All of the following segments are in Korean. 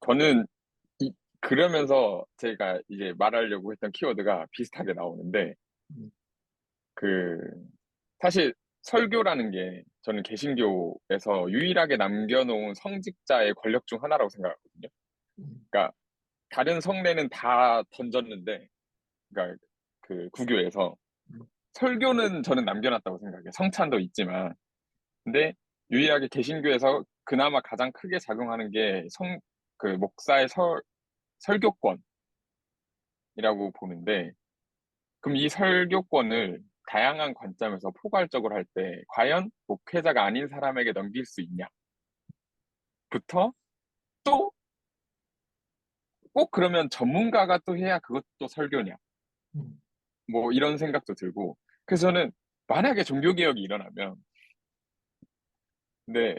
저는 그러면서 제가 이제 말하려고 했던 키워드가 비슷하게 나오는데, 음, 그, 사실 설교라는 게 저는 개신교에서 유일하게 남겨놓은 성직자의 권력 중 하나라고 생각하거든요. 음, 그러니까 다른 성례는 다 던졌는데, 그러니까 그 구교에서 음, 설교는 저는 남겨놨다고 생각해요. 성찬도 있지만. 근데 유일하게 개신교에서 그나마 가장 크게 작용하는 게 그 목사의 설교권이라고 보는데, 그럼 이 설교권을 다양한 관점에서 포괄적으로 할 때, 과연 목회자가 아닌 사람에게 넘길 수 있냐부터, 또, 꼭 그러면 전문가가 또 해야 그것도 설교냐. 음, 뭐 이런 생각도 들고. 그래서 저는 만약에 종교개혁이 일어나면, 근데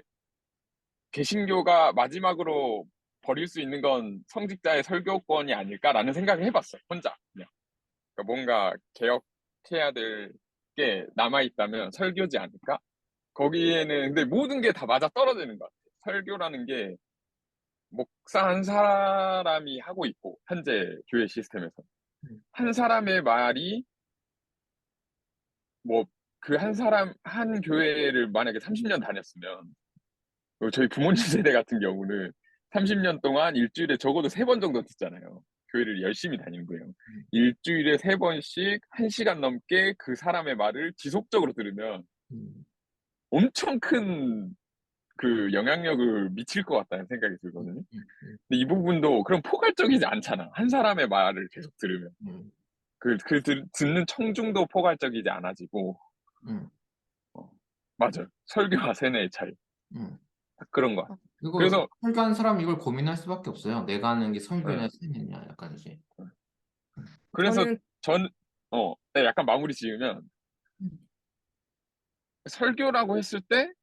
개신교가 마지막으로 버릴 수 있는 건 성직자의 설교권이 아닐까라는 생각을 해봤어요. 혼자. 그냥. 그러니까 뭔가 개혁해야 될 게 남아있다면 설교지 않을까? 거기에는 근데 모든 게 다 맞아 떨어지는 것 같아요. 설교라는 게 목사 한 사람이 하고 있고 현재 교회 시스템에서 음, 한 사람의 말이 뭐 그 한 사람 한 교회를 만약에 30년 다녔으면 저희 부모님 세대 같은 경우는 30년 동안 일주일에 적어도 3번 정도 듣잖아요. 교회를 열심히 다니는 거예요. 음, 일주일에 3번씩 1시간 넘게 그 사람의 말을 지속적으로 들으면 음, 엄청 큰 그 영향력을 미칠 것 같다는 생각이 음, 들거든요. 음, 음, 근데 이 부분도 그럼 포괄적이지 않잖아. 한 사람의 말을 계속 들으면. 음, 듣는 청중도 포괄적이지 않아지고, 음, 어, 맞아요. 설교와 세뇌의 차이. 음. 딱 그런 것 같아요. 이거 그래서, 설교하는 사람이 이걸 고민할 수밖에 없어요. 내가 하는 게 예, 설교냐 세뇌냐 약간 이제. 예. 음, 그래서 저는 전, 네, 약간 마무리 지으면, 음, 설교라고 했을 때,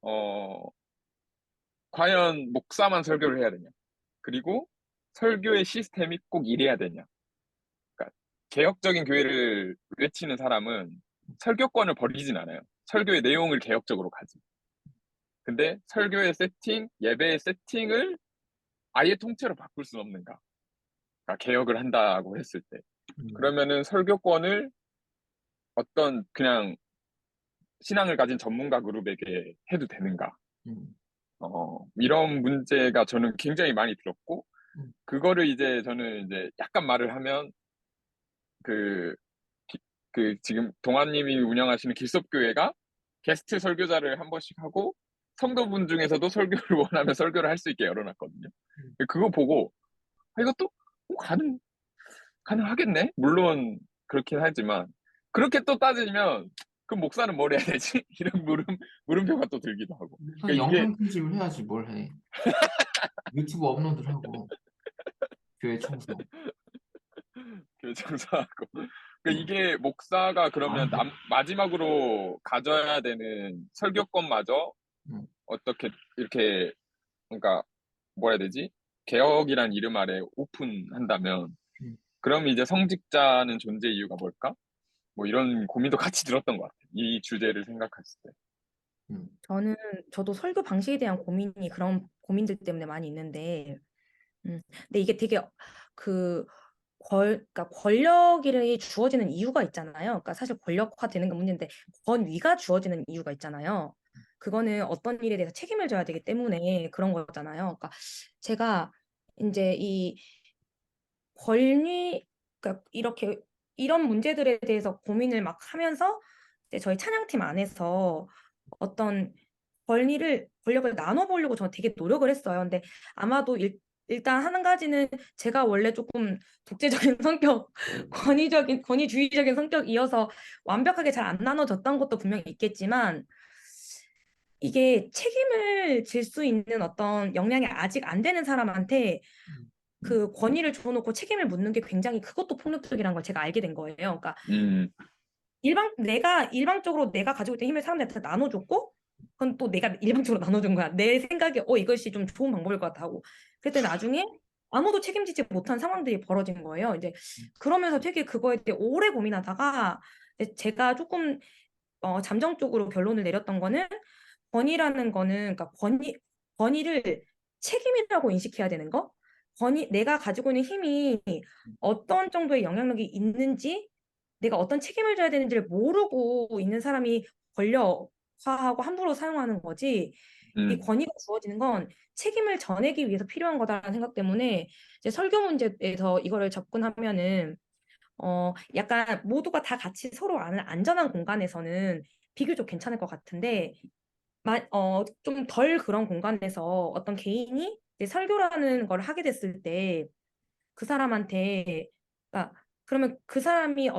어, 과연 목사만 설교를 해야 되냐? 그리고 설교의 시스템이 꼭 이래야 되냐? 그러니까 개혁적인 교회를 외치는 사람은 설교권을 버리진 않아요. 설교의 내용을 개혁적으로 가지. 근데 설교의 세팅, 예배의 세팅을 아예 통째로 바꿀 수는 없는가? 그러니까 개혁을 한다고 했을 때. 음, 그러면은 설교권을 어떤 그냥 신앙을 가진 전문가 그룹에게 해도 되는가? 음, 이런 문제가 저는 굉장히 많이 들었고, 음, 그거를 이제 저는 이제 약간 말을 하면 그, 기- 지금 동아님이 운영하시는 길섭교회가 게스트 설교자를 한 번씩 하고 성도분 중에서도 설교를 원하면 설교를 할 수 있게 열어놨거든요. 음, 그거 보고 이것도 가능하겠네? 물론 그렇긴 하지만 그렇게 또 따지면 그럼 목사는 뭘 해야 되지? 이런 물음표가 또 들기도 하고. 무슨 그러니까 이게 영상 편집을 해야지 뭘 해. 유튜브 업로드를 하고 교회 청소. 교정사하고 그러니까 음, 이게 목사가 그러면 아닌데. 마지막으로 가져야 되는 설교권마저 음, 어떻게 이렇게 그러니까 뭐라 해야 되지? 개혁이란 이름 아래 오픈한다면 음, 그럼 이제 성직자는 존재 이유가 뭘까? 뭐 이런 고민도 같이 들었던 것 같아요. 이 주제를 생각했을 때. 음, 저는 저도 설교 방식에 대한 고민이 그런 고민들 때문에 많이 있는데, 근데 이게 되게 그 그러니까 권력이 주어지는 이유가 있잖아요. 그러니까 사실 권력화되는 건 문제인데 권위가 주어지는 이유가 있잖아요. 그거는 어떤 일에 대해서 책임을 져야 되기 때문에 그런 거잖아요. 그러니까 제가 이제 이 권위, 그러니까 이렇게 이런 문제들에 대해서 고민을 막 하면서 이제 저희 찬양팀 안에서 어떤 권력을 나눠보려고 저는 되게 노력을 했어요. 근데 아마도 일단 한 가지는 제가 원래 조금 독재적인 성격, 권위주의적인 성격이어서 완벽하게 잘 안 나눠졌던 것도 분명히 있겠지만 이게 책임을 질 수 있는 어떤 역량이 아직 안 되는 사람한테 음, 그 권위를 줘놓고 책임을 묻는 게 굉장히 그것도 폭력적이라는 걸 제가 알게 된 거예요. 그러니까 일방적으로 내가 가지고 있던 힘을 사람들한테 나눠줬고, 그건 또 내가 일방적으로 나눠준 거야. 내 생각에 이것이 좀 좋은 방법일 것 같아 하고. 그랬더니 나중에 아무도 책임지지 못한 상황들이 벌어진 거예요. 이제 그러면서 되게 그거에 대해 오래 고민하다가 이제 제가 조금 잠정적으로 결론을 내렸던 거는 권위라는 거는, 그러니까 권위를 책임이라고 인식해야 되는 거, 내가 가지고 있는 힘이 어떤 정도의 영향력이 있는지, 내가 어떤 책임을 져야 되는지를 모르고 있는 사람이 권력화하고 함부로 사용하는 거지. 이 음, 권위가 주어지는 건 책임을 져내기 위해서 필요한 거다라는 생각 때문에 이제 설교 문제에서 이거를 접근하면은 약간 모두가 다 같이 서로 아는 안전한 공간에서는 비교적 괜찮을 것 같은데, 좀 덜 그런 공간에서 어떤 개인이 이제 설교라는 걸 하게 됐을 때 그 사람한테, 그러니까 그러면 그 사람이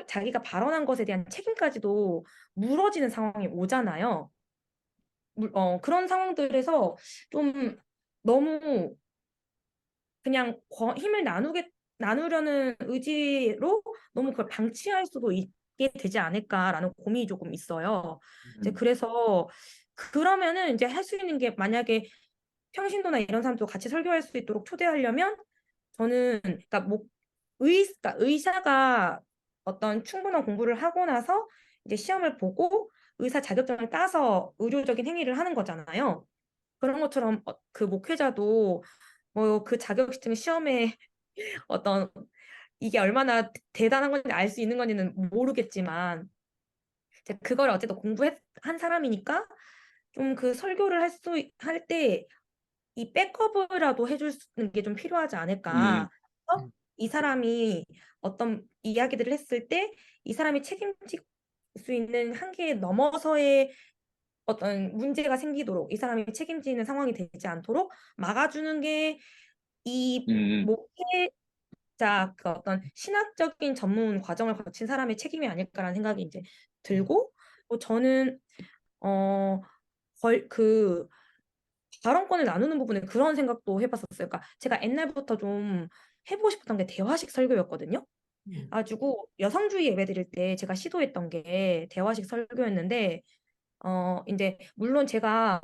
자기가 발언한 것에 대한 책임까지도 물어지는 상황이 오잖아요. 그런 상황들에서 좀 너무 그냥 힘을 나누려는 의지로 너무 그걸 방치할 수도 있게 되지 않을까라는 고민이 조금 있어요. 이제 음, 그래서 그러면은 이제 할 수 있는 게, 만약에 평신도나 이런 사람도 같이 설교할 수 있도록 초대하려면 저는, 그러니까 그러니까 의사가 어떤 충분한 공부를 하고 나서 이제 시험을 보고 의사 자격증을 따서 의료적인 행위를 하는 거잖아요. 그런 것처럼 그 목회자도 뭐 그 자격증 시험에 어떤 이게 얼마나 대단한 건지 알 수 있는 건지는 모르겠지만 이제 그걸 어쨌든 공부한 사람이니까 좀 그 설교를 할 때 이 백업이라도 해줄 게 좀 필요하지 음, 않을까. 이 사람이 어떤 이야기들을 했을 때 이 사람이 책임질 수 있는 한계에 넘어서의 어떤 문제가 생기도록, 이 사람이 책임지는 상황이 되지 않도록 막아주는 게 이 음, 목회자 그 어떤 신학적인 전문 과정을 거친 사람의 책임이 아닐까라는 생각이 이제 들고, 저는 어, 그 발언권을 나누는 부분에 그런 생각도 해봤었어요. 그러니까 제가 옛날부터 좀 해보고 싶었던 게 대화식 설교였거든요. 음, 가지고 여성주의 예배 드릴 때 제가 시도했던 게 대화식 설교였는데, 이제 물론 제가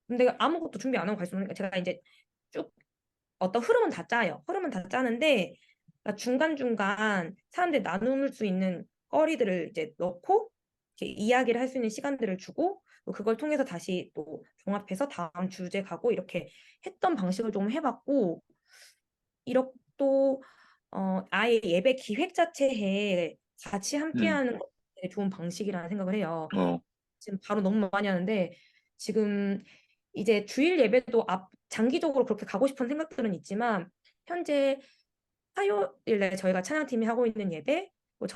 근데 아무것도 준비 안 하고 갈 수 없으니까 제가 이제 쭉 어떤 흐름은 다 짜요. 흐름은 다 짜는데 그러니까 중간중간 사람들이 나눌 수 있는 거리들을 이제 넣고 이렇게 이야기를 할 수 있는 시간들을 주고, 또 그걸 통해서 다시 또 종합해서 다음 주제 가고 이렇게 했던 방식을 좀 해봤고, 이렇게 또 아예 예배 기획 자체에 같이 음, 함께하는 것 되게 좋은 방식이라는 생각을 해요. 어, 지금 바로 너무 많이 하는데 지금 이제 주일 예배도 장기적으로 그렇게 가고 싶은 생각들은 있지만, 현재 화요일에 저희가 찬양팀이 하고 있는 예배, 뭐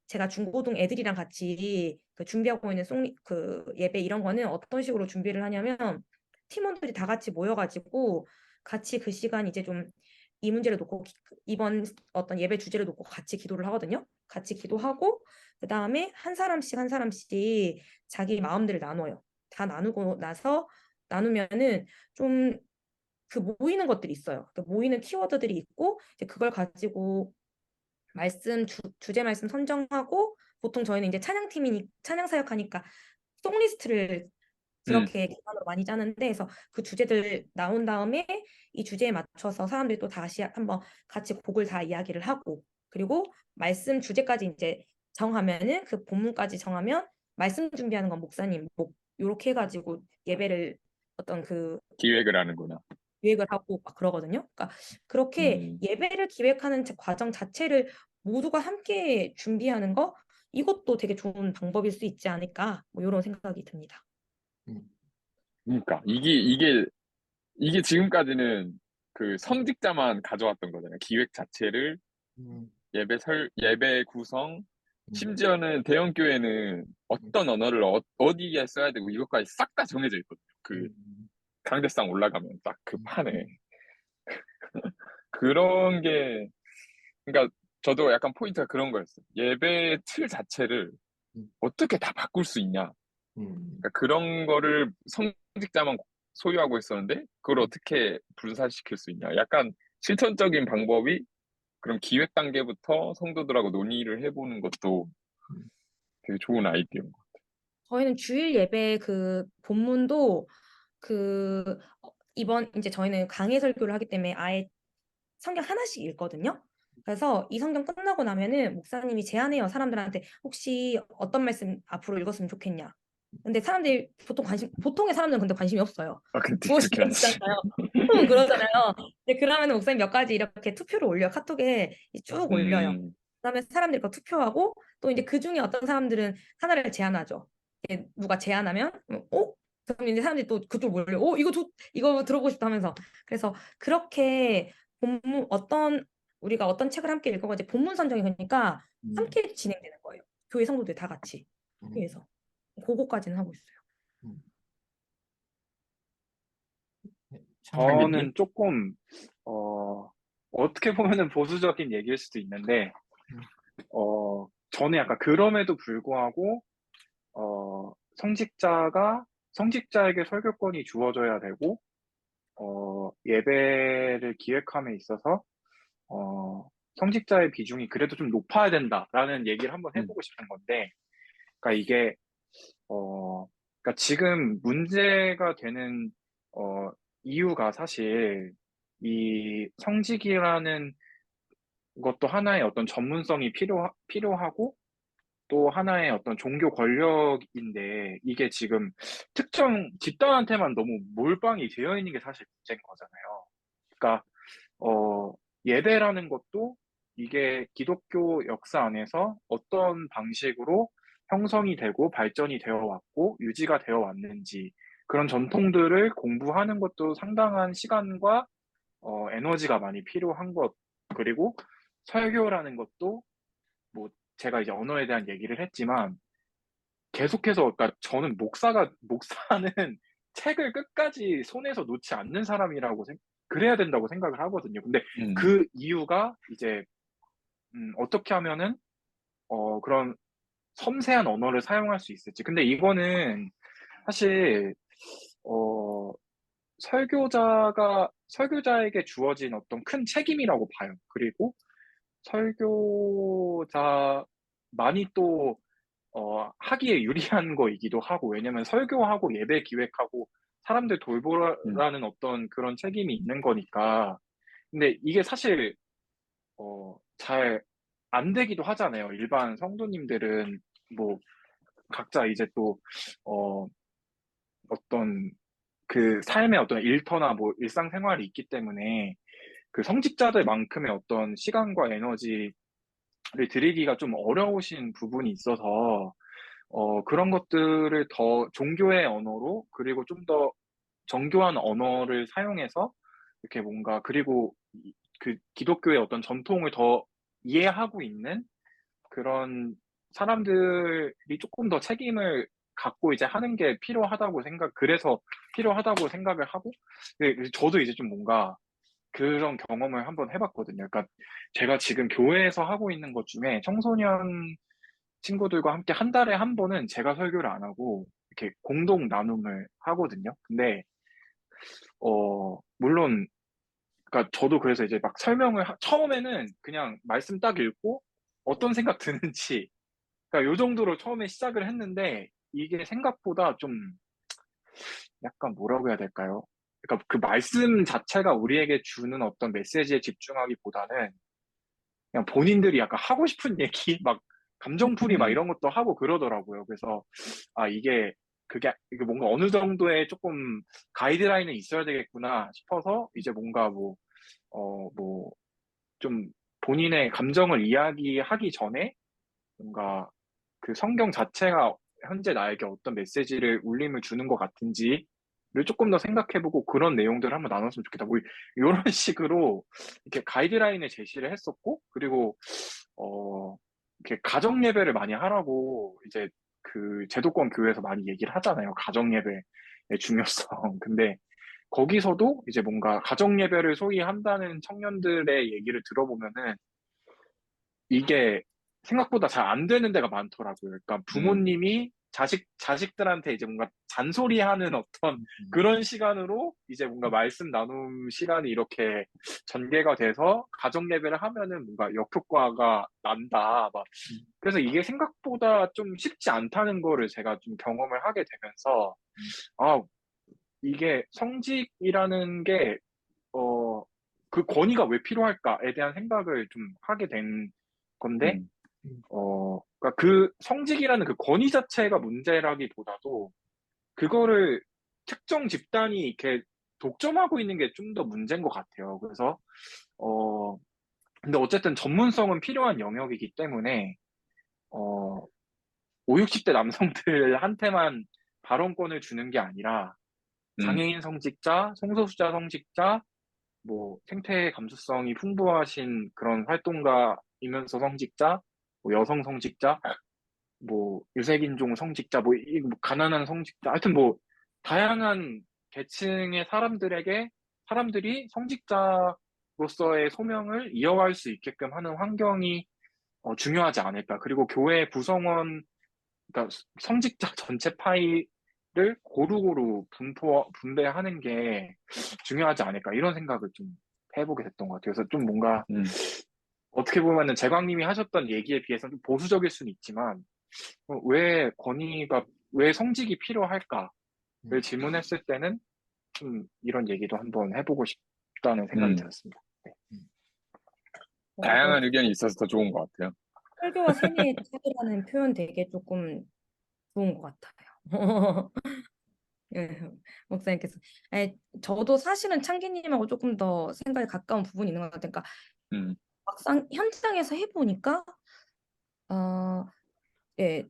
제가 중고등 애들이랑 같이 그 준비하고 있는 그 예배, 이런 거는 어떤 식으로 준비를 하냐면 팀원들이 다 같이 모여가지고 같이 그 시간 이제 좀 이 문제를 놓고 이번 어떤 예배 주제를 놓고 같이 기도를 하거든요. 같이 기도하고 그 다음에 한 사람씩 한 사람씩 자기 마음들을 나눠요. 다 나누고 나서 나누면은 좀 그 모이는 것들이 있어요. 그 모이는 키워드들이 있고 이제 그걸 가지고 주제 말씀 선정하고, 보통 저희는 이제 찬양 사역하니까 송리스트를 음, 그렇게 기반으로 많이 짜는데, 그래서 그 주제들 나온 다음에 이 주제에 맞춰서 사람들이 또 다시 한번 같이 곡을 다 이야기를 하고, 그리고 말씀 주제까지 이제 정하면은 그 본문까지 정하면 말씀 준비하는 건 목사님 요렇게 해가지고 예배를 어떤 그 기획을 하는구나. 기획을 하고 막 그러거든요. 그러니까 그렇게 음, 예배를 기획하는 과정 자체를 모두가 함께 준비하는 거, 이것도 되게 좋은 방법일 수 있지 않을까, 뭐 이런 생각이 듭니다. 음, 그러니까 이게 지금까지는 그 선직자만 가져왔던 거잖아요. 기획 자체를 음, 예배 구성, 음, 심지어는 대형 교회는 음, 어떤 언어를 디에 써야 되고 이것까지 싹 다 정해져 있거든요. 그 음, 강대상 올라가면 딱 그 음, 판에 그런 게 그러니까 저도 약간 포인트가 그런 거였어요. 예배 틀 자체를 음, 어떻게 다 바꿀 수 있냐. 음, 그러니까 그런 거를 성직자만 소유하고 있었는데 그걸 음, 어떻게 분산시킬 수 있냐. 약간 실천적인 방법이 그럼 기획 단계부터 성도들하고 논의를 해보는 것도 음, 되게 좋은 아이디어인 것 저희는 주일 예배 그 본문도 이번 이제 저희는 강해 설교를 하기 때문에 아예 성경 하나씩 읽거든요. 그래서 이 성경 끝나고 나면은 목사님이 제안해요. 사람들한테 혹시 어떤 말씀 앞으로 읽었으면 좋겠냐. 근데 사람들이 보통의 사람들은 근데 관심이 없어요. 근데 무엇이 그렇게 하지. 될지잖아요. 보통은 그러잖아요. 근데 그러면 목사님 몇 가지 이렇게 투표를 올려 카톡에 쭉 올려요. 음, 그다음에 사람들이 그 투표하고 또 이제 그 중에 어떤 사람들은 하나를 제안하죠. 이게 누가 제안하면 그럼 이제 사람들이 또 그쪽 몰려. 이거 들어보고 싶다 하면서. 그래서 그렇게 우리가 어떤 책을 함께 읽어가지고 본문 선정이 되니까 음, 함께 진행되는 거예요. 교회 성도들 다 같이. 음, 그래서 그거까지는 하고 있어요. 음. 네, 창현님? 저는 조금, 어, 어떻게 보면은 보수적인 얘기일 수도 있는데, 음, 저는 약간 그럼에도 불구하고, 성직자에게 설교권이 주어져야 되고, 예배를 기획함에 있어서, 성직자의 비중이 그래도 좀 높아야 된다라는 얘기를 한번 음, 해보고 싶은 건데, 그러니까 이게, 그러니까 지금 문제가 되는, 어, 이유가 사실 이 성직이라는 것도 하나의 어떤 전문성이 필요하고 또 하나의 어떤 종교 권력인데 이게 지금 특정 집단한테만 너무 몰빵이 되어 있는 게 사실 문제인 거잖아요. 그러니까 예배라는 것도 이게 기독교 역사 안에서 어떤 방식으로 형성이 되고 발전이 되어 왔고 유지가 되어 왔는지 그런 전통들을 공부하는 것도 상당한 시간과 에너지가 많이 필요한 것. 그리고 설교라는 것도 뭐 제가 이제 언어에 대한 얘기를 했지만 계속해서 그러니까 저는 목사는 책을 끝까지 손에서 놓지 않는 사람이라고 그래야 된다고 생각을 하거든요. 근데 음, 그 이유가 이제 어떻게 하면은 그런 섬세한 언어를 사용할 수 있을지. 근데 이거는 사실 어 설교자에게 주어진 어떤 큰 책임이라고 봐요. 그리고 설교자만이 또 하기에 유리한 거이기도 하고, 왜냐면 설교하고 예배 기획하고 사람들 음, 돌보라는 어떤 그런 책임이 있는 거니까. 근데 이게 사실, 잘 안 되기도 하잖아요. 일반 성도님들은 뭐, 각자 이제 또, 어, 어떤 그 삶의 어떤 일터나 뭐 일상생활이 있기 때문에 그 성직자들만큼의 어떤 시간과 에너지를 들이기가 좀 어려우신 부분이 있어서 그런 것들을 더 종교의 언어로, 그리고 좀 더 정교한 언어를 사용해서, 이렇게 뭔가, 그리고 그 기독교의 어떤 전통을 더 이해하고 있는 그런 사람들이 조금 더 책임을 갖고 이제 하는 게 그래서 필요하다고 생각을 하고, 저도 이제 좀 뭔가 그런 경험을 한번 해봤거든요. 그러니까 제가 지금 교회에서 하고 있는 것 중에 청소년 친구들과 함께 한 달에 한 번은 제가 설교를 안 하고 이렇게 공동 나눔을 하거든요. 근데 물론 그러니까 저도 그래서 이제 막 처음에는 그냥 말씀 딱 읽고 어떤 생각 드는지 그러니까 요 정도로 처음에 시작을 했는데 이게 생각보다 좀 약간 뭐라고 해야 될까요? 그러니까 그 말씀 자체가 우리에게 주는 어떤 메시지에 집중하기보다는 그냥 본인들이 약간 하고 싶은 얘기, 막 감정풀이 막 음, 이런 것도 하고 그러더라고요. 그래서 아 이게 뭔가 어느 정도의 조금 가이드라인은 있어야 되겠구나 싶어서 이제 뭔가 뭐 좀 본인의 감정을 이야기하기 전에 뭔가 그 성경 자체가 현재 나에게 어떤 메시지를 울림을 주는 것 같은지를 조금 더 생각해보고 그런 내용들을 한번 나눴으면 좋겠다. 뭐 이런 식으로 이렇게 가이드라인을 제시를 했었고, 그리고 어 이렇게 가정 예배를 많이 하라고 이제 그 제도권 교회에서 많이 얘기를 하잖아요. 가정 예배의 중요성. 근데 거기서도 이제 뭔가 가정 예배를 소위 한다는 청년들의 얘기를 들어보면은 이게 생각보다 잘 안 되는 데가 많더라고요. 그러니까 음, 부모님이 자식들한테 이제 뭔가 잔소리하는 어떤 음, 그런 시간으로 이제 뭔가 말씀 나눔 시간이 이렇게 전개가 돼서 가정 예배를 하면은 뭔가 역효과가 난다. 막 음, 그래서 이게 생각보다 좀 쉽지 않다는 거를 제가 좀 경험을 하게 되면서 음, 아, 이게 성직이라는 게 그 권위가 왜 필요할까에 대한 생각을 좀 하게 된 건데, 음. 그러니까 그 성직이라는 그 권위 자체가 문제라기보다도 그거를 특정 집단이 이렇게 독점하고 있는 게 좀 더 문제인 것 같아요. 그래서, 어, 근데 어쨌든 전문성은 필요한 영역이기 때문에, 어, 5, 60대 남성들한테만 발언권을 주는 게 아니라, 음, 장애인 성직자, 성소수자 성직자, 뭐, 생태 감수성이 풍부하신 그런 활동가이면서 성직자, 뭐 여성 성직자, 뭐 유색인종 성직자, 뭐 가난한 성직자, 하여튼 뭐 다양한 계층의 사람들이 성직자로서의 소명을 이어갈 수 있게끔 하는 환경이 중요하지 않을까. 그리고 교회 구성원, 그러니까 성직자 전체 파이를 고루고루 분배하는 게 중요하지 않을까. 이런 생각을 좀 해보게 됐던 것 같아요. 그래서 좀 뭔가 음, 어떻게 보면은 재광님이 하셨던 얘기에 비해서 좀 보수적일 수는 있지만 왜 성직이 필요할까를 음. 질문했을 때는 좀 이런 얘기도 한번 해보고 싶다는 생각이 음. 들었습니다. 네. 다양한 의견이 있어서 더 좋은 것 같아요. 설교와 세뇌의 차이라는 표현 되게 조금 좋은 것 같아요. 예, 목사님께서. 아니, 저도 사실은 창기님하고 조금 더 생각에 가까운 부분이 있는 것 같아요. 그러니까 음, 막상 현장에서 해보니까, 어, 예,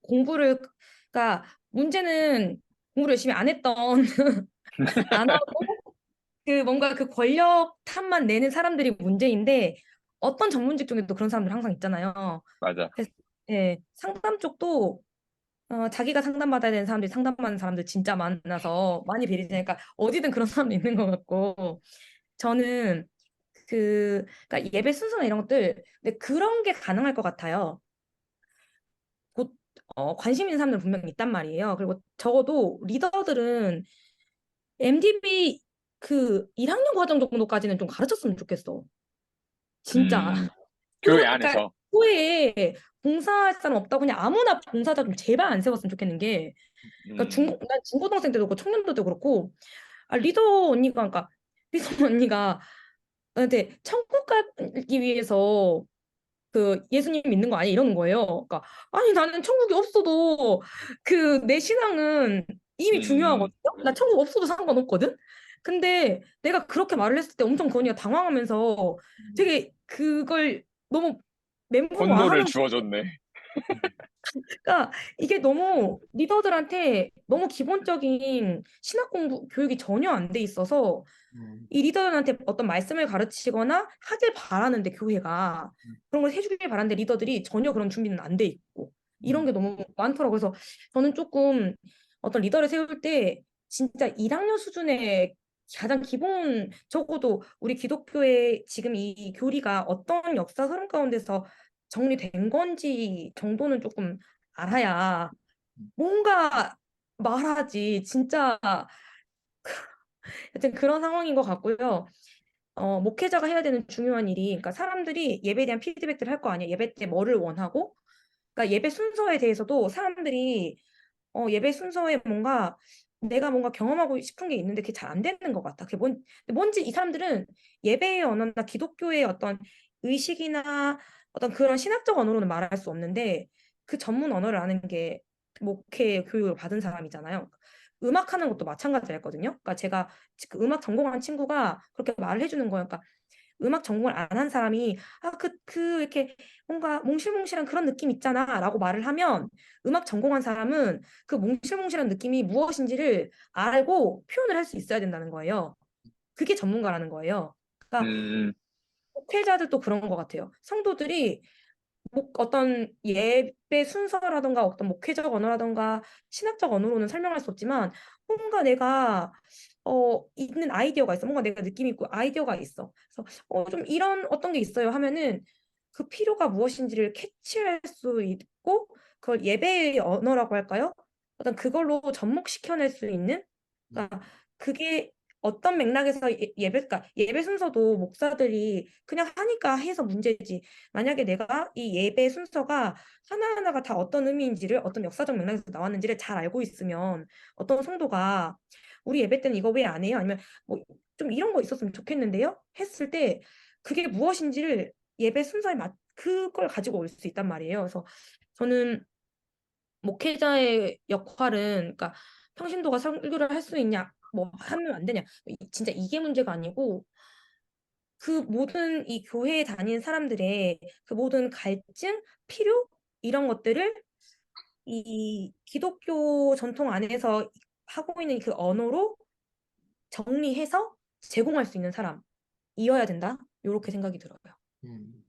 공부를, 그러니까 문제는 공부를 열심히 안 했던, 안 하고, 뭔가 그 권력 탐만 내는 사람들이 문제인데, 어떤 전문 직종에도 그런 사람들 항상 있잖아요. 맞아. 그래서, 예, 상담 쪽도 자기가 상담받아야 되는 사람들이 상담하는 사람들 진짜 많아서 많이 비리니까 어디든 그런 사람도 있는 것 같고 저는 그러니까 예배 순서나 이런 것들 근데 그런 게 가능할 것 같아요. 곧 관심 있는 사람들은 분명히 있단 말이에요. 그리고 적어도 리더들은 MDB 1학년 과정 정도까지는 좀 가르쳤으면 좋겠어. 진짜. 음, 교회 그러니까 안에서. 교회에 봉사할 사람 없다고 그냥 아무나 봉사자 좀 제발 안 세웠으면 좋겠는 게 그러니까 음, 난 중고등생 때도 그렇고 청년들도 그렇고 리더 언니가 그러니까 리더 언니가 나한테 천국 가기 위해서 예수님 믿는 거 아니야 이러는 거예요. 그러니까 아니 나는 천국이 없어도 내 신앙은 이미 음, 중요하거든요. 나 천국 없어도 상관없거든. 근데 내가 그렇게 말을 했을 때 엄청 그 언니가 당황하면서 되게 그걸 너무 혼노를 멘붕화하는 주어줬네. 그러니까 이게 너무 리더들한테 너무 기본적인 신학 공부 교육이 전혀 안 돼 있어서 음. 이 리더들한테 어떤 말씀을 가르치거나 하길 바라는데 교회가 그런 걸 해주길 바라는데 리더들이 전혀 그런 준비는 안 돼 있고 이런 음. 게 너무 많더라고요. 그래서 저는 조금 어떤 리더를 세울 때 진짜 1학년 수준의 가장 기본 적어도 우리 기독교의 지금 이 교리가 어떤 역사 흐름 가운데서 정리된 건지 정도는 조금 알아야 뭔가 말하지 진짜 하여튼 그런 상황인 것 같고요. 목회자가 해야 되는 중요한 일이, 그러니까 사람들이 예배에 대한 피드백들을 할 거 아니에요. 예배 때 뭐를 원하고, 그러니까 예배 순서에 대해서도 사람들이 예배 순서에 내가 뭔가 경험하고 싶은 게 있는데 그게 잘 안 되는 것 같아. 뭔지 이 사람들은 예배의 언어나 기독교의 어떤 의식이나 어떤 그런 신학적 언어로는 말할 수 없는데 그 전문 언어를 아는 게 목회 교육을 받은 사람이잖아요. 음악하는 것도 마찬가지였거든요. 그러니까 제가 그 음악 전공한 친구가 그렇게 말을 해주는 거예요. 그러니까 음악 전공을 안 한 사람이 이렇게 뭔가 몽실몽실한 그런 느낌 있잖아라고 말을 하면 음악 전공한 사람은 그 몽실몽실한 느낌이 무엇인지를 알고 표현을 할 수 있어야 된다는 거예요. 그게 전문가라는 거예요. 그러니까 음, 목회자들도 그런 것 같아요. 성도들이 어떤 예배 순서라던가 어떤 목회적 언어라던가 신학적 언어로는 설명할 수 없지만 뭔가 내가 있는 아이디어가 있어. 뭔가 내가 느낌 있고 아이디어가 있어. 그래서 좀 이런 어떤 게 있어요 하면은 그 필요가 무엇인지를 캐치할 수 있고 그걸 예배의 언어라고 할까요? 어떤 그걸로 접목시켜낼 수 있는 그러니까 그게 어떤 맥락에서 그러니까 예배 순서도 목사들이 그냥 하니까 해서 문제지. 만약에 내가 이 예배 순서가 하나하나가 다 어떤 의미인지를 어떤 역사적 맥락에서 나왔는지를 잘 알고 있으면 어떤 성도가 우리 예배 때는 이거 왜 안 해요? 아니면 뭐 좀 이런 거 있었으면 좋겠는데요? 했을 때 그게 무엇인지를 예배 순서에 그걸 가지고 올 수 있단 말이에요. 그래서 저는 목회자의 역할은, 그러니까 평신도가 설교를 할 수 있냐, 뭐 하면 안 되냐, 진짜 이게 문제가 아니고 그 모든 이 교회에 다니는 사람들의 그 모든 갈증, 필요 이런 것들을 이 기독교 전통 안에서 하고 있는 그 언어로 정리해서 제공할 수 있는 사람이어야 된다. 이렇게 생각이 들어요. 음,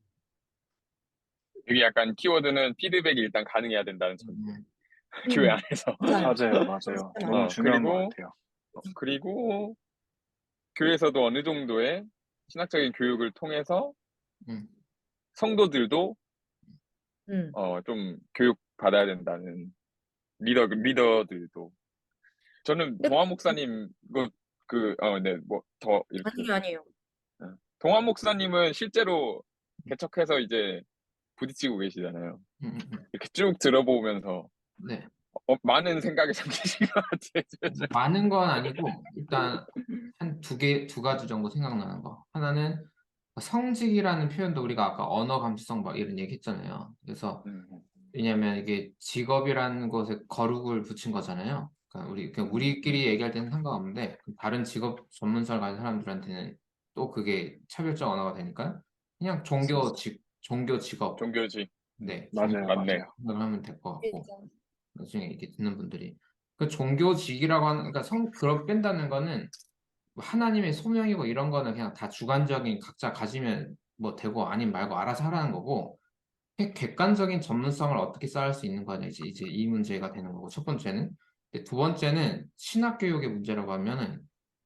여기 약간 키워드는 피드백이 일단 가능해야 된다는 점. 음, 교회 음, 안에서. 맞아요. 맞아요, 맞아요. 진짜 너무 맞아요. 중요한 것 그리고, 같아요. 그리고 교회에서도 어느 정도의 신학적인 교육을 통해서 음, 성도들도 음. 좀 교육 받아야 된다는 리더들도. 저는 근데 동환 목사님 네, 뭐 더 이렇게 아니에요. 동환 목사님은 실제로 개척해서 이제 부딪히고 계시잖아요. 음, 음. 이렇게 쭉 들어보면서 네. 많은 생각이 잠기신 것 같아요. 많은 건 아니고 일단 한 두 가지 정도 생각나는 거. 하나는 성직이라는 표현도 우리가 아까 언어 감수성 막 이런 얘기 했잖아요. 그래서 음, 왜냐면 이게 직업이라는 것에 거룩을 붙인 거잖아요. 그러니까 그냥 우리끼리 얘기할 때는 상관없는데 다른 직업 전문성을 가진 사람들한테는 또 그게 차별적 언어가 되니까 그냥 종교 직업, 종교지. 네, 맞아요, 맞네. 종교 생각을 하면 될 것 같고 그렇죠. 나중에 이렇게 듣는 분들이 그 종교직이라고 하는 그러니까 그걸 뺀다는 거는 뭐 하나님의 소명이고 이런 거는 그냥 다 주관적인 각자 가지면 뭐 되고 아님 말고 알아서 하라는 거고 객관적인 전문성을 어떻게 쌓을 수 있는 거냐 이제 이 문제가 되는 거고 첫 번째는 근데 두 번째는 신학 교육의 문제라고 하면은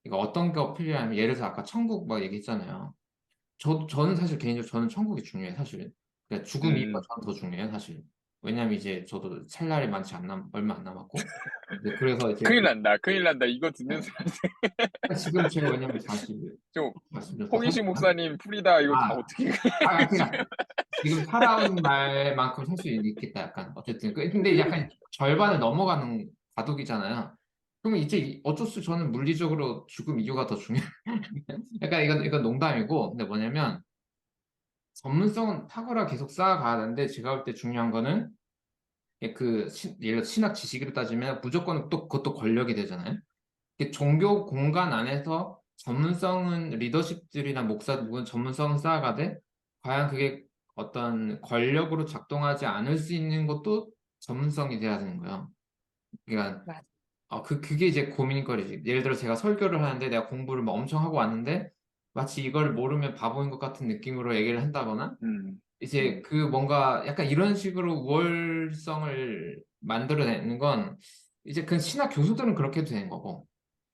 이거 어떤 게 필요하면 예를 들어서 아까 천국 막 얘기했잖아요. 저는 사실 개인적으로 저는 천국이 중요해요, 사실은. 그러니까 죽음 이후가 음, 저는 더 중요해요, 사실. 왜냐면 이제 저도 살 날이 얼마 안 남았고. 네, 그래서 이제 큰일 난다. 큰일 난다. 이거 듣는 사람 지금 제가 왜냐면 40, 좀 맞습니다. 홍희식 목사님 풀이다. 이거 다 아, 어떻게 그냥 지금 살아온 말만큼 살 수 있겠다, 약간. 어쨌든. 근데 약간 절반을 넘어가는 과도기잖아요. 그러면 이제 어쩔 수 저는 물리적으로 죽음 이유가 더 중요해. 약간 이건 농담이고, 근데 뭐냐면 전문성은 탁월하 계속 쌓아가야 하는데 제가 볼 때 중요한 거는 예를 들어 신학 지식으로 따지면 무조건 또 그것도 권력이 되잖아요. 이게 종교 공간 안에서 전문성은 리더십들이나 목사 누군 전문성은 쌓아가되 과연 그게 어떤 권력으로 작동하지 않을 수 있는 것도 전문성이 돼야 되는 거예요. 그러니까 맞아. 그게 이제 고민거리지. 예를 들어 제가 설교를 하는데 내가 공부를 뭐 엄청 하고 왔는데 마치 이걸 모르면 바보인 것 같은 느낌으로 얘기를 한다거나 음, 이제 그 뭔가 약간 이런 식으로 우월성을 만들어내는 건 이제 그 신학 교수들은 그렇게 해도 되는 거고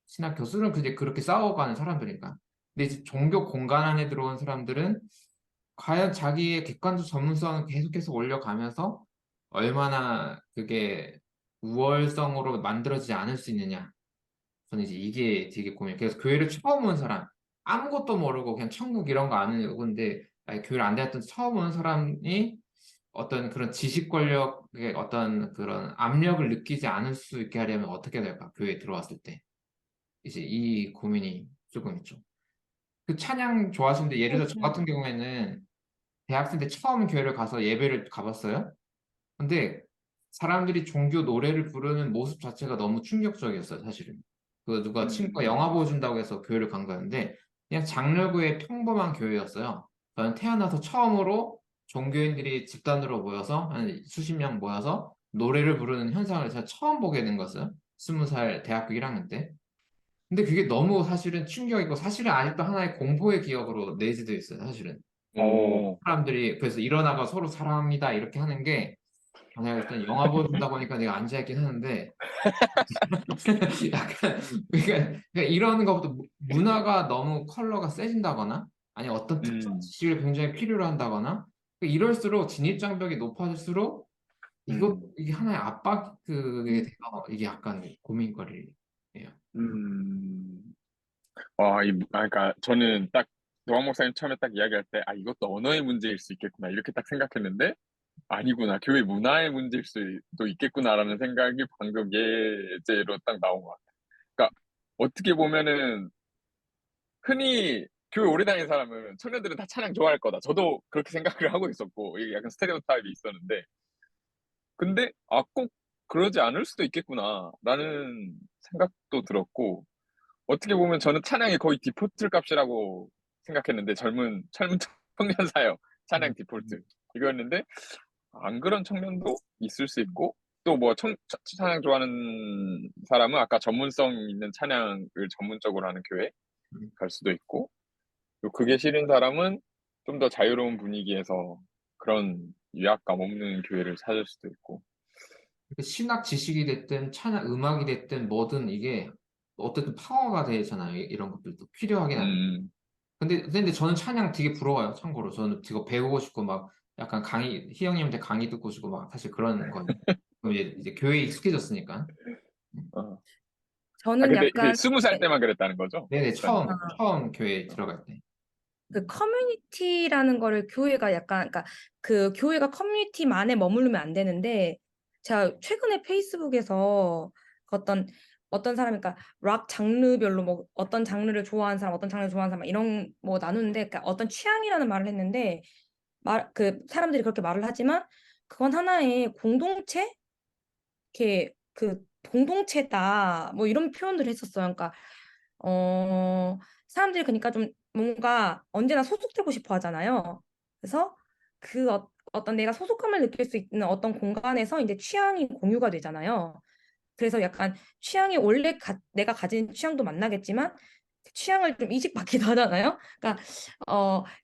신학 교수는 그제 그렇게 싸워가는 사람들이니까. 근데 이제 종교 공간 안에 들어온 사람들은 과연 자기의 객관적 전문성을 계속해서 올려가면서 얼마나 그게 우월성으로 만들어지지 않을 수 있느냐. 저는 이제 이게 되게 고민이에요. 그래서 교회를 처음 온 사람, 아무것도 모르고 그냥 천국 이런 거 아는 건데 아니, 교회를 안 다녔던 처음 온 사람이 어떤 그런 지식 권력의 어떤 그런 압력을 느끼지 않을 수 있게 하려면 어떻게 될까? 교회에 들어왔을 때. 이제 이 고민이 조금 있죠. 그 찬양 좋아하시는데 예를 들어 저 같은 경우에는 대학생 때 처음 교회를 가서 예배를 가봤어요. 근데 사람들이 종교 노래를 부르는 모습 자체가 너무 충격적이었어요, 사실은. 그 누가 친구가 음, 영화 보여준다고 해서 교회를 간 거였는데 그냥 장르고의 평범한 교회였어요. 저는 태어나서 처음으로 종교인들이 집단으로 모여서 한 수십 명 모여서 노래를 부르는 현상을 제가 처음 보게 된 거였어요. 20살 대학교 1학년 때. 근데 그게 너무 사실은 충격이고 사실은 아직도 하나의 공포의 기억으로 내재되어 있어요, 사실은. 오, 사람들이 그래서 일어나가 서로 사랑합니다 이렇게 하는 게 내가 일단 영화 보여준다 보니까 내가 앉아있긴 하는데 약간 그러니까 이런 것부터 문화가 너무 컬러가 세진다거나 아니 어떤 특정 음, 지식을 굉장히 필요로 한다거나 이럴수록 진입장벽이 높아질수록 음, 이게 하나의 압박이 돼서 이게 약간 고민거리예요. 음, 그러니까 저는 딱 노왕 목사님 처음에 딱 이야기할 때, 이것도 언어의 문제일 수 있겠구나. 이렇게 딱 생각했는데, 아니구나. 교회 문화의 문제일 수도 있겠구나라는 생각이 방금 예제로 딱 나온 것 같아요. 그러니까 어떻게 보면은 흔히 교회 오래 다니는 사람은 청년들은 다 찬양 좋아할 거다. 저도 그렇게 생각을 하고 있었고 이게 약간 스테레오타입이 있었는데 근데 꼭 그러지 않을 수도 있겠구나라는 생각도 들었고 어떻게 보면 저는 찬양이 거의 디폴트 값이라고 생각했는데 젊은 청년 사역 찬양 디폴트 이거였는데 안 그런 청년도 있을 수 있고 또 뭐 찬양 좋아하는 사람은 아까 전문성 있는 찬양을 전문적으로 하는 교회 갈 수도 있고 또 그게 싫은 사람은 좀 더 자유로운 분위기에서 그런 위압감 없는 교회를 찾을 수도 있고 신학 지식이 됐든 찬양 음악이 됐든 뭐든 이게 어쨌든 파워가 되잖아요. 이런 것들도 필요하긴 한데. 음, 근데 저는 찬양 되게 부러워요. 참고로 저는 이거 배우고 싶고 막 약간 희영님한테 강의 듣고 싶고 막 사실 그런 거예요. 그럼 이제 교회에 익숙해졌으니까. 어. 저는 근데 그 약간 20살 때만 그랬다는 거죠? 네네 목사님. 처음 교회에 들어갈 때. 그 커뮤니티라는 거를 교회가 약간 그러니까 그 교회가 커뮤니티만에 머무르면 안 되는데 제가 최근에 페이스북에서 어떤 사람이 그러니까 락 장르별로 뭐 어떤 장르를 좋아하는 사람 어떤 장르를 좋아하는 사람 막 이런 뭐 나누는데 그러니까 어떤 취향이라는 말을 했는데 그 사람들이 그렇게 말을 하지만 그건 하나의 공동체 이렇게 그 공동체다 뭐 이런 표현들을 했었어요. 그러니까 사람들이 그러니까 좀 뭔가 언제나 소속되고 싶어 하잖아요. 그래서 그 어떤 내가 소속감을 느낄 수 있는 어떤 공간에서 이제 취향이 공유가 되잖아요. 그래서 약간 취향이 원래 내가 가진 취향도 만나겠지만 그 취향을 좀 이식받기도 하잖아요. 그러니까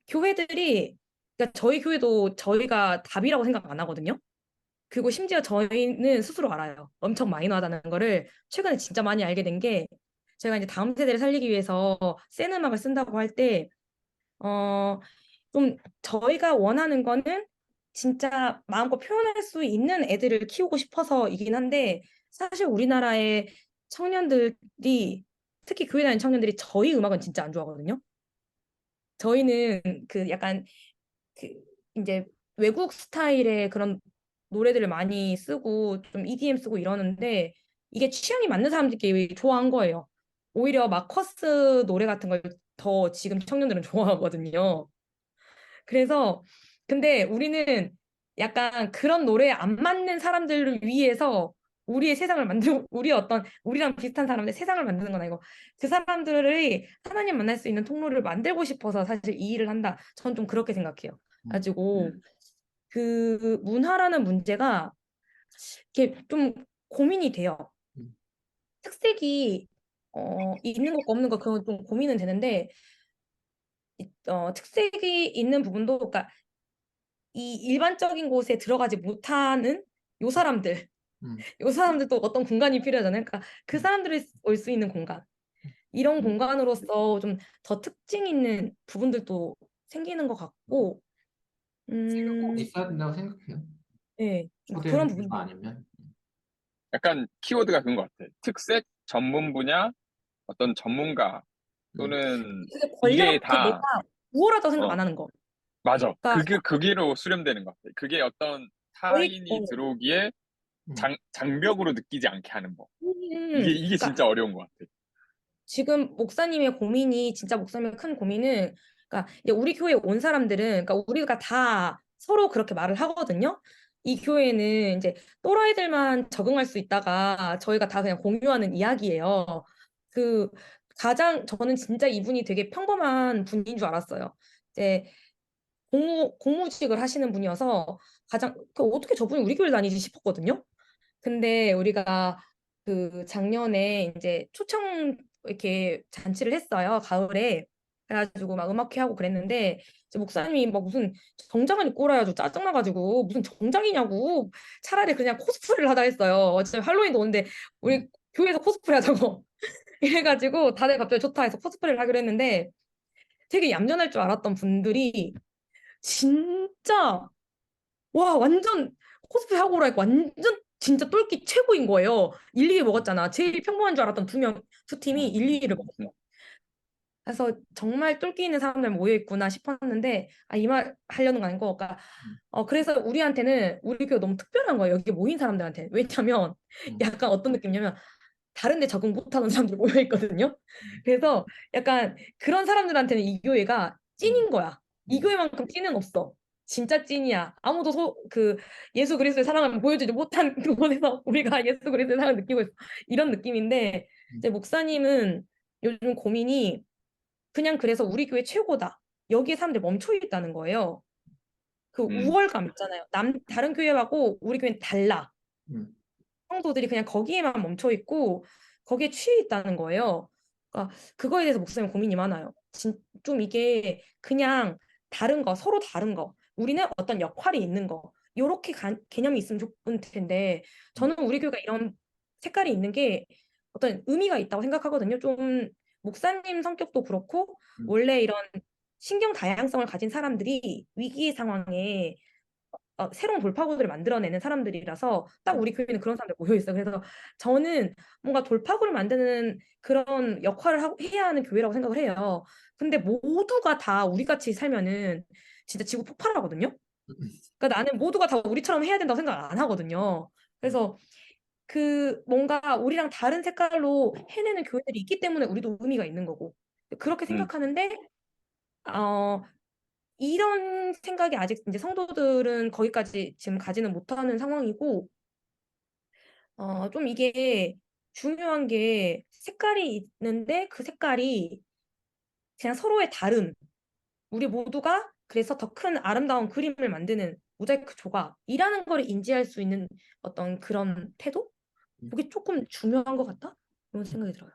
교회들이 그러니까 저희 교회도 저희가 답이라고 생각 안 하거든요. 그리고 심지어 저희는 스스로 알아요. 엄청 마이너하다는 거를 최근에 진짜 많이 알게 된 게 제가 이제 다음 세대를 살리기 위해서 센 음악을 쓴다고 할 때, 좀 저희가 원하는 거는 진짜 마음껏 표현할 수 있는 애들을 키우고 싶어서이긴 한데 사실 우리나라의 청년들이 특히 교회 다니는 청년들이 저희 음악은 진짜 안 좋아하거든요. 저희는 그 약간 그 이제 외국 스타일의 그런 노래들을 많이 쓰고 좀 EDM 쓰고 이러는데 이게 취향이 맞는 사람들끼리 좋아한 거예요. 오히려 마커스 노래 같은 걸 더 지금 청년들은 좋아하거든요. 그래서 근데 우리는 약간 그런 노래에 안 맞는 사람들을 위해서 우리의 세상을 만들고 우리 어떤 우리랑 비슷한 사람들 세상을 만드는 건 아니고 그 사람들이 하나님 만날 수 있는 통로를 만들고 싶어서 사실 이 일을 한다. 전 좀 그렇게 생각해요. 가지고 그 문화라는 문제가 이렇게 좀 고민이 돼요. 음. 특색이 있는 것과 없는 것 그건 좀 고민은 되는데 특색이 있는 부분도 그러니까 이 일반적인 곳에 들어가지 못하는 요 사람들 음. 요 사람들도 어떤 공간이 필요하잖아요. 그러니까 그 사람들이 올 수 있는 공간 이런 공간으로서 좀 더 특징 있는 부분들도 생기는 것 같고 꼭 있어야 된다고 생각해요. 네, 좀 초대 그런 교수가 부분들 아니면. 약간 키워드가 그런 것 같아. 특색, 전문 분야, 어떤 전문가 음. 또는 그게 이게 그 내가 다, 우월하다고 생각 어, 안 하는 거. 맞아. 그러니까 그게로 수렴되는 것 같아. 그게 어떤 저희 타인이 들어오기에 장벽으로 느끼지 않게 하는 법. 이게 그러니까 진짜 어려운 것 같아. 지금 목사님의 고민이 진짜 목사님의 큰 고민은 그러니까 이제 우리 교회에 온 사람들은 그러니까 우리가 다 서로 그렇게 말을 하거든요. 이 교회는 이제 또라이들만 적응할 수 있다가 저희가 다 그냥 공유하는 이야기예요. 그 저는 진짜 이분이 되게 평범한 분인 줄 알았어요. 이제 공무직을 하시는 분이어서 어떻게 저분이 우리 교회를 다니지 싶었거든요. 근데 우리가 그 작년에 이제 초청 이렇게 잔치를 했어요. 가을에. 그래가지고 막 음악회 하고 그랬는데 이제 목사님이 막 무슨 정장을 입고 오라가지고 짜증나가지고 무슨 정장이냐고 차라리 그냥 코스프레를 하자 했어요. 어차피 할로윈도 오는데 우리 교회에서 코스프레 하자고 이래가지고 다들 갑자기 좋다 해서 코스프레를 하기로 했는데 되게 얌전할 줄 알았던 분들이 진짜 와 완전 코스프레 하고 오라니까 완전 진짜 똘끼 최고인 거예요. 1, 2위 먹었잖아. 제일 평범한 줄 알았던 두 팀이 1, 2위를 먹었어. 그래서 정말 똘끼 있는 사람들 모여 있구나 싶었는데 이 말 하려는 거 아니고 그러니까 그래서 우리한테는 우리 교회 너무 특별한 거예요. 여기 모인 사람들한테. 왜냐면 약간 어떤 느낌이냐면 다른 데 적응 못하는 사람들 모여 있거든요. 그래서 약간 그런 사람들한테는 이 교회가 찐인 거야. 이 교회만큼 찐은 없어. 진짜 찐이야. 아무도 그 예수 그리스도의 사랑을 보여주지 못한 그곳에서 우리가 예수 그리스도의 사랑을 느끼고 있어. 이런 느낌인데 이제 목사님은 요즘 고민이 그냥 그래서 우리 교회 최고다. 여기에 사람들이 멈춰 있다는 거예요. 그 음, 우월감 있잖아요. 다른 교회하고 우리 교회는 달라. 음, 성도들이 그냥 거기에만 멈춰 있고 거기에 취해 있다는 거예요. 그러니까 그거에 대해서 목사님 고민이 많아요. 좀 이게 그냥 다른 거, 서로 다른 거. 우리는 어떤 역할이 있는 거. 요렇게 개념이 있으면 좋을 텐데 저는 우리 교회가 이런 색깔이 있는 게 어떤 의미가 있다고 생각하거든요. 좀 목사님 성격도 그렇고 원래 이런 신경 다양성을 가진 사람들이 위기 상황에 새로운 돌파구들을 만들어내는 사람들이라서 딱 우리 교회는 그런 사람들 모여 있어요. 그래서 저는 뭔가 돌파구를 만드는 그런 역할을 해야 하는 교회라고 생각을 해요. 근데 모두가 다 우리 같이 살면은 진짜 지구 폭발하거든요. 그러니까 나는 모두가 다 우리처럼 해야 된다고 생각 안 하거든요. 그래서 그 뭔가 우리랑 다른 색깔로 해내는 교회들이 있기 때문에 우리도 의미가 있는 거고 그렇게 음. 생각하는데 어 이런 생각이 아직 이제 성도들은 거기까지 지금 가지는 못하는 상황이고, 좀 이게 중요한 게 색깔이 있는데 그 색깔이 그냥 서로의 다름, 우리 모두가 그래서 더 큰 아름다운 그림을 만드는 모자이크 조각이라는 걸 인지할 수 있는 어떤 그런 태도? 그게 조금 중요한 것 같다? 이런 생각이 들어요.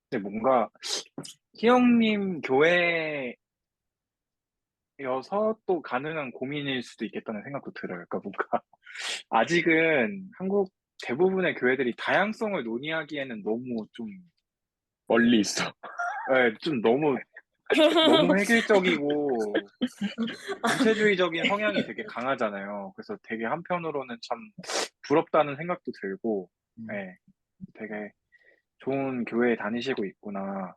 근데 뭔가 희영님 교회여서 또 가능한 고민일 수도 있겠다는 생각도 들어요. 그러니까 뭔가 아직은 한국 대부분의 교회들이 다양성을 논의하기에는 너무 좀, 멀리 있어. 좀 너무 획일적이고 전체주의적인 성향이 되게 강하잖아요. 그래서 되게 한편으로는 참 부럽다는 생각도 들고, 예, 되게 좋은 교회에 다니시고 있구나,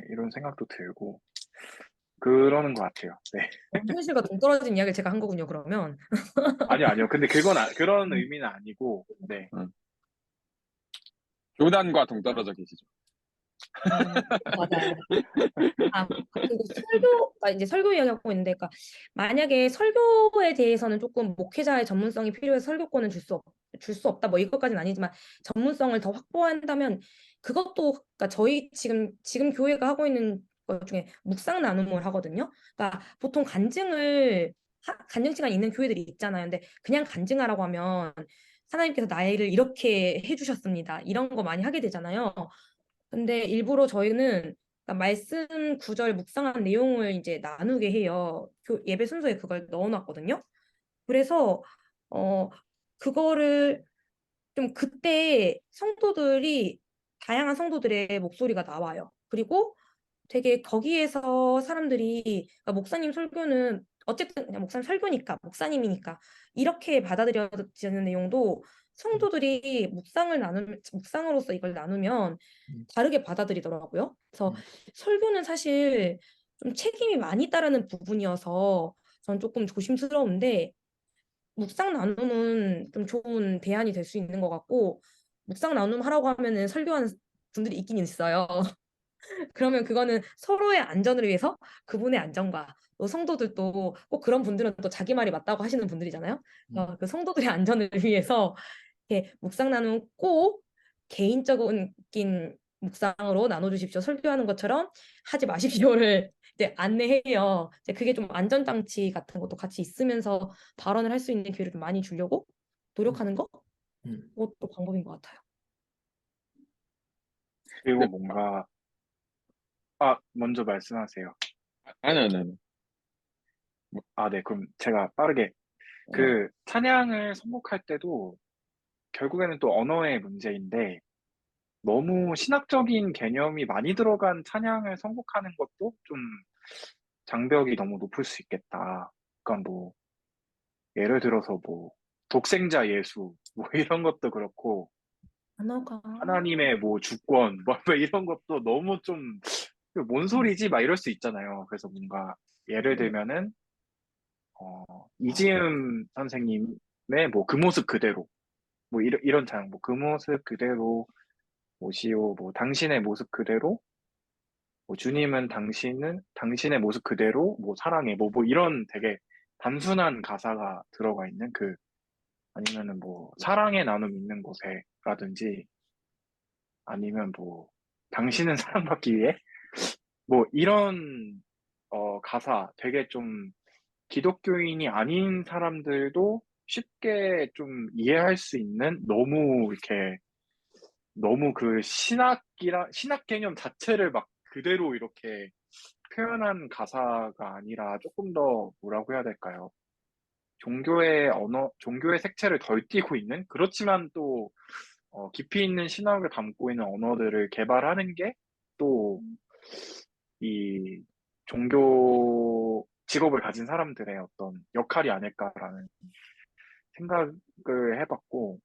이런 생각도 들고, 그러는 것 같아요. 네. 현실과 동떨어진 이야기를 제가 한 거군요, 그러면. 아니요. 근데 그런 의미는 아니고, 네. 음. 교단과 동떨어져 계시죠. 맞아요. 그리고 이제 설교 이야기하고 있는데, 그러니까 만약에 설교에 대해서는 조금 목회자의 전문성이 필요해서 설교권을 줄 수 없다, 뭐 이것까지는 아니지만 전문성을 더 확보한다면 그것도, 그러니까 저희 지금 교회가 하고 있는 것 중에 묵상 나눔을 하거든요. 그러니까 보통 간증 시간 있는 교회들이 있잖아요. 근데 그냥 간증하라고 하면 하나님께서 나를 이렇게 해주셨습니다. 이런 거 많이 하게 되잖아요. 근데 일부러 저희는 그러니까 말씀 구절 묵상한 내용을 이제 나누게 해요. 예배 순서에 그걸 넣어놨거든요. 그래서 어 그거를 좀 그때 다양한 성도들의 목소리가 나와요. 그리고 되게 거기에서 사람들이 그러니까 목사님 설교는 어쨌든 그냥 목사님 설교니까 목사님이니까 이렇게 받아들여지는 내용도 성도들이 묵상으로서 이걸 나누면 다르게 받아들이더라고요. 그래서 설교는 사실 좀 책임이 많이 따르는 부분이어서 전 조금 조심스러운데 묵상 나눔은 좀 좋은 대안이 될 수 있는 것 같고 묵상 나눔 하라고 하면은 설교하는 분들이 있긴 있어요. 그러면 그거는 서로의 안전을 위해서 그분의 안전과 또 성도들도 꼭 그런 분들은 또 자기 말이 맞다고 하시는 분들이잖아요. 그 성도들의 안전을 위해서 이렇게 묵상 나눔 꼭 개인적인 묵상으로 나눠주십시오. 설교하는 것처럼 하지 마십시오를 이제 안내해요. 이제 그게 좀 안전장치 같은 것도 같이 있으면서 발언을 할 수 있는 기회를 좀 많이 주려고 노력하는 거? 그것도 방법인 것 같아요. 그리고 근데, 뭔가, 먼저 말씀하세요. 아니. 네. 그럼 제가 빠르게. 어, 찬양을 선곡할 때도 결국에는 또 언어의 문제인데, 너무 신학적인 개념이 많이 들어간 찬양을 선곡하는 것도 좀 장벽이 너무 높을 수 있겠다. 그러니까 뭐, 예를 들어서 뭐, 독생자 예수, 뭐 이런 것도 그렇고, 언어가 하나님의 뭐 주권, 뭐 이런 것도 너무 좀, 뭔 소리지? 막 이럴 수 있잖아요. 그래서 뭔가, 예를 들면은, 이지은 선생님 뭐 그 모습 그대로, 뭐 이런 찬양, 뭐 그 모습 그대로 오시오, 뭐 당신의 모습 그대로, 뭐 주님은 당신의 모습 그대로 뭐 사랑해, 뭐 이런 되게 단순한 가사가 들어가 있는 아니면은 뭐 사랑의 나눔 있는 곳에라든지, 아니면 뭐 당신은 사랑받기 위해, 뭐 이런 가사 되게 좀 기독교인이 아닌 사람들도 쉽게 좀 이해할 수 있는, 너무 그 신학 개념 자체를 막 그대로 이렇게 표현한 가사가 아니라 조금 더 뭐라고 해야 될까요? 종교의 색채를 덜 띠고 있는, 그렇지만 또 깊이 있는 신학을 담고 있는 언어들을 개발하는 게 또 이 종교 직업을 가진 사람들의 어떤 역할이 아닐까라는 생각을 해봤고,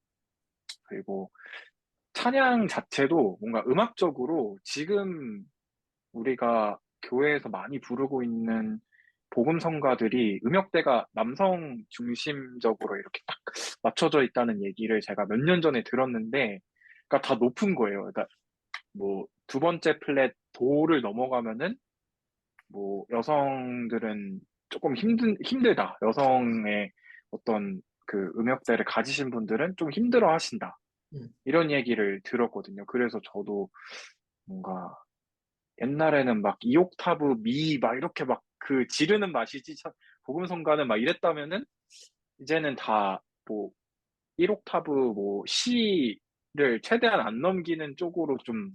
그리고 찬양 자체도 뭔가 음악적으로 지금 우리가 교회에서 많이 부르고 있는 복음성가들이 음역대가 남성 중심적으로 이렇게 딱 맞춰져 있다는 얘기를 제가 몇 년 전에 들었는데, 그러니까 다 높은 거예요. 그러니까 뭐 두 번째 플랫 도를 넘어가면은 뭐 여성들은 조금 힘들다. 여성의 어떤 그 음역대를 가지신 분들은 좀 힘들어 하신다. 음. 이런 얘기를 들었거든요. 그래서 저도 뭔가 옛날에는 막 2옥타브 미 막 이렇게 막 그 지르는 맛이지 참 복음성가는 막 이랬다면은, 이제는 다 뭐 1옥타브 뭐 C를 최대한 안 넘기는 쪽으로 좀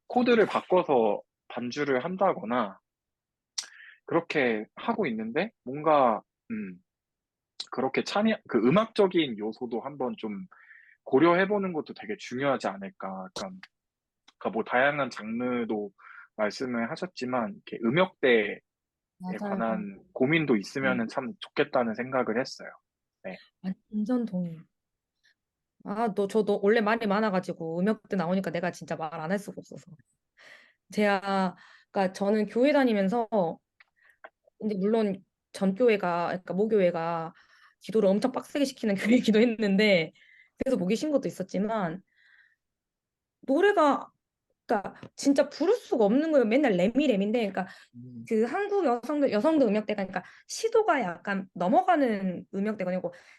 코드를 바꿔서 반주를 한다거나 그렇게 하고 있는데, 뭔가 그렇게 그 음악적인 요소도 한번 좀 고려해보는 것도 되게 중요하지 않을까. 그러니까 뭐 다양한 장르도 말씀을 하셨지만 이렇게 음역대에 맞아요. 관한 고민도 있으면은 참 좋겠다는 생각을 했어요. 네. 완전 동의. 저 원래 말이 많아가지고 음역대 나오니까 내가 진짜 말 안 할 수가 없어서. 그러니까 저는 교회 다니면서 이제 물론 전 교회가, 그러니까 모교회가 기도를 엄청 빡세게 시키는 교회이기도 했는데 그래서 목이 쉰 것도 있었지만 노래가 그러니까 진짜 부를 수가 없는 거예요. 맨날 레미레미인데, 그러니까 음. 그 한국 여성들 음역대가 그러니까 시도가 약간 넘어가는 음역대가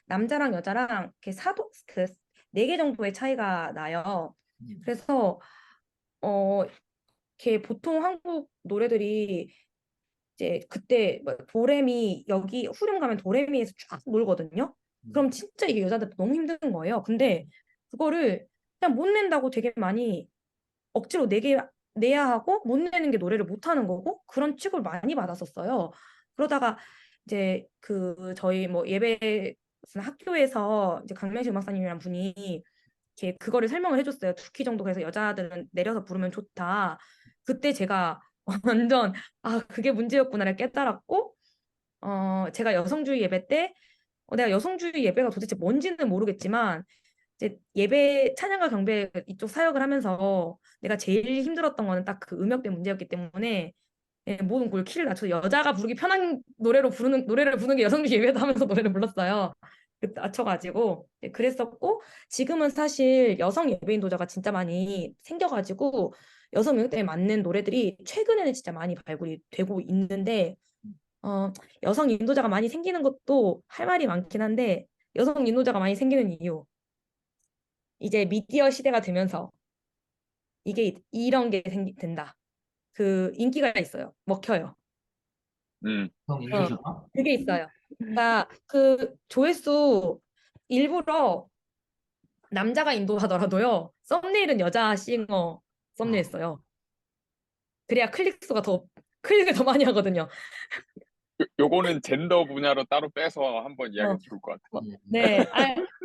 남자랑 여자랑 이렇게 사도 그 4개 정도의 차이가 나요. 그래서 이렇게 보통 한국 노래들이 이제 그때 뭐 도레미 여기 후렴 가면 도레미에서 쫙 놀거든요. 그럼 진짜 이게 여자들 너무 힘든 거예요. 근데 그거를 그냥 못 낸다고 되게 많이 억지로 내야 하고 못 내는 게 노래를 못 하는 거고 그런 취급을 많이 받았었어요. 그러다가 이제 그 저희 뭐 예배 무슨 학교에서 이제 강명식 음악사님이란 분이 이렇게 그거를 설명을 해줬어요. 2키 정도 그래서 여자들은 내려서 부르면 좋다. 그때 제가 완전 그게 문제였구나를 깨달았고 제가 여성주의 예배 때 내가 여성주의 예배가 도대체 뭔지는 모르겠지만 이제 예배 찬양과 경배 이쪽 사역을 하면서 내가 제일 힘들었던 거는 딱 그 음역대 문제였기 때문에 모든 걸 키를 낮춰서 여자가 부르기 편한 노래를 부르는 게 여성주의 예배다 하면서 노래를 불렀어요. 낮춰가지고 그랬었고 지금은 사실 여성 예배 인도자가 진짜 많이 생겨가지고 여성 음역대에 맞는 노래들이 최근에는 진짜 많이 발굴이 되고 있는데 여성 인도자가 많이 생기는 것도 할 말이 많긴 한데 여성 인도자가 많이 생기는 이유 이제 미디어 시대가 되면서 이게 이런 게 된다. 그 인기가 있어요. 먹혀요. 음, 성 어, 인도자가? 그게 있어요. 그러니까 그 조회수 일부러 남자가 인도하더라도요. 썸네일은 여자 싱어 썸네일 써요. 그래야 클릭을 더 많이 하거든요. 요거는 젠더 분야로 따로 빼서 한번 어, 이야기 좋을 것 같아요. 네.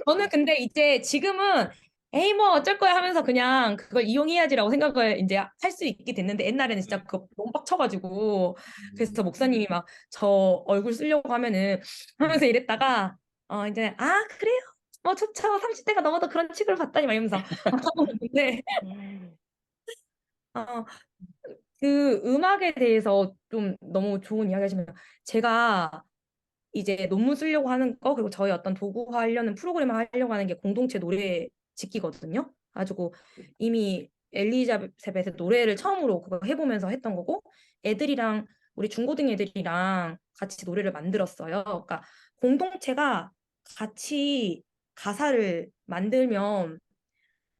저는 근데 이제 지금은 에이 뭐 어쩔 거야 하면서 그냥 그걸 이용해야지라고 생각을 이제 할 수 있게 됐는데 옛날에는 진짜 그거 너무 빡쳐가지고 그래서 목사님이 막 저 얼굴 쓰려고 하면서 이랬다가 이제 그래요? 뭐 좋죠. 30대가 넘어도 그런 취급을 받다니 막 이러면서 근데 어, 그 음악에 대해서 좀 너무 좋은 이야기 하시면 제가 이제 논문 쓰려고 하는 거 그리고 저희 어떤 도구화 하려는 프로그램 하려고 하는 게 공동체 노래 짓기거든요. 가지고 이미 엘리자베스 노래를 처음으로 그거 해보면서 했던 거고 애들이랑 우리 중고등 애들이랑 같이 노래를 만들었어요. 그러니까 공동체가 같이 가사를 만들면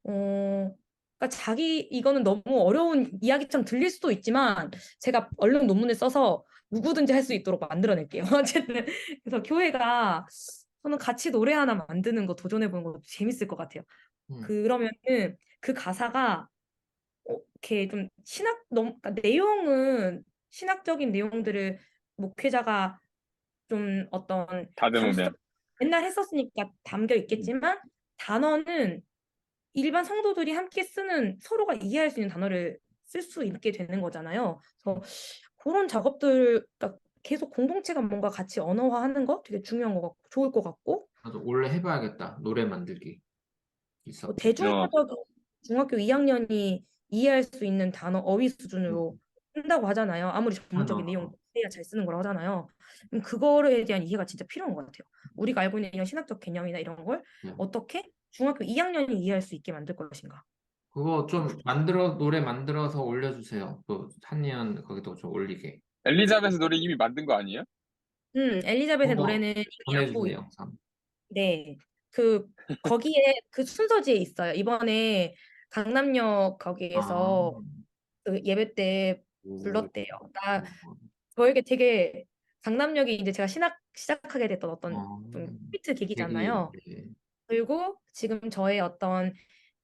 그러니까 이거는 너무 어려운 이야기처럼 들릴 수도 있지만 제가 얼른 논문을 써서 누구든지 할 수 있도록 만들어낼게요. 어쨌든 그래서 교회가 저는 같이 노래 하나 만드는 거 도전해보는 것도 재밌을 것 같아요. 음. 그러면은 그 가사가 이렇게 좀 그러니까 내용은 신학적인 내용들을 목회자가 좀 어떤 다듬으면. 맨날 했었으니까 담겨 있겠지만 단어는 일반 성도들이 함께 쓰는 서로가 이해할 수 있는 단어를 쓸 수 있게 되는 거잖아요. 그래서 그런 작업들 그러니까 계속 공동체가 뭔가 같이 언어화하는 거 되게 중요한 것 같고 좋을 것 같고 나도 원래 해봐야겠다. 노래 만들기 뭐 있어. 대중화적인 중학교 2학년이 이해할 수 있는 단어 어휘 수준으로 쓴다고 하잖아요. 아무리 전문적인 내용 해야 잘 쓰는 거라고 하잖아요. 그럼 그거에 대한 이해가 진짜 필요한 것 같아요. 우리가 알고 있는 이런 신학적 개념이나 이런 걸 네. 어떻게 중학교 2학년이 이해할 수 있게 만들 것인가. 그거 좀 노래 만들어서 올려주세요. 그 한니언 거기도 좀 올리게. 엘리자베스 노래 이미 만든 거 아니에요? 엘리자벳의 그거 노래는 이미 안고 보내주세요, 영상. 네. 거기에 그 순서지에 있어요. 이번에 강남역 아, 거기에서 그 예배 때 오, 불렀대요. 저에게 되게 강남역이 이제 제가 신학 시작하게 됐던 어떤 좀 포인트 되게, 계기잖아요. 네. 그리고 지금 저의 어떤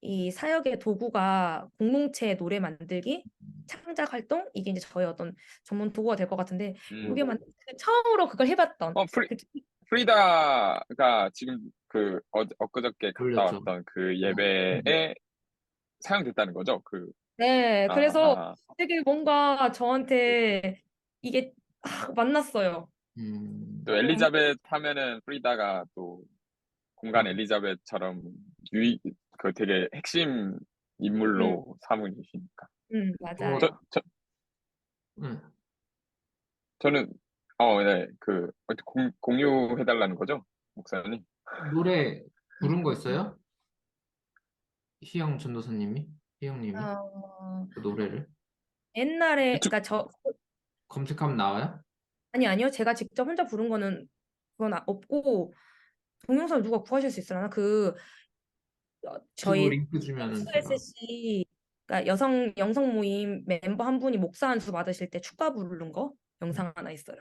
이 사역의 도구가 공동체 노래 만들기, 창작 활동 이게 이제 저의 어떤 전문 도구가 될 것 같은데 음. 처음으로 그걸 해봤던 그 프리다가 지금 엊그저께 갔다 올렸죠. 왔던 그 예배에 사용됐다는 거죠? 네, 그래서 아, 되게 뭔가 저한테 이게 만났어요. 또 좀, 엘리자벳 하면은 프리다가 또 공간 엘리자벳처럼 되게 핵심 음, 인물로 삼으시니까. 그거, 저, 맞아요. 저, 응. 저는, 네, 공유해달라는 거죠? 목사님? 노래 부른 거 있어요? 희영 전도사님이? 희영님이? 어, 그 노래를? 옛날에, 두- 그러니까 검색하면 나와요? 아니요. 제가 직접 혼자 부른 거는 그건 없고, 동영상을 누가 구하실 수 있으려나? 유튜브 저희 링크 주면은 제가 SSC, 그러니까 영성 모임 멤버 한 분이 목사 안수 받으실 때 축가 부르는 거 영상 하나 있어요.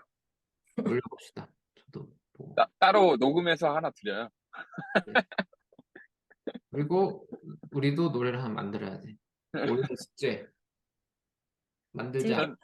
올려봅시다. 저도 보고. 따로 녹음해서 하나 드려요. 네. 그리고 우리도 노래를 하나 만들어야 돼. 올해 숙제 만들자. 즐겨 전,